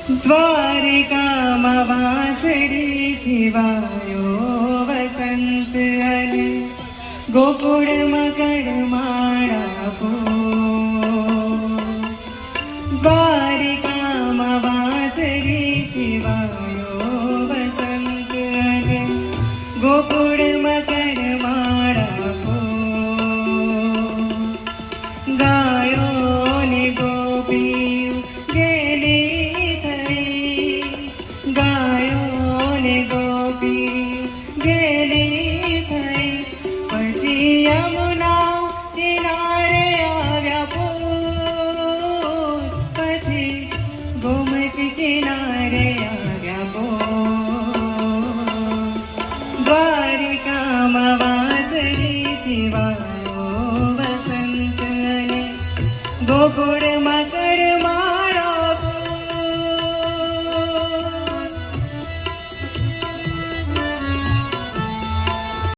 દ્વારિકામાં વાંસળીથી વાયો વસંત અને ગોકુળમાં કડમાળા ફૂલ. દ્વારિકામાં વાંસળીથી વાયો વસંત અને ગોકુળમાં કડમાળા ફૂલ. ગાયો ને ગોપીઓ ગેલી થઈ, ગાયો ને ગોપીઓ ગેલી થઈ, પછી યમુના કિનારે આવ્યા પોર, પછી ગોમતી કિનારે આવ્યા પોર. દ્વારિકામાં વાંસળીથી વાયો વસંત અને ગોકુળમાં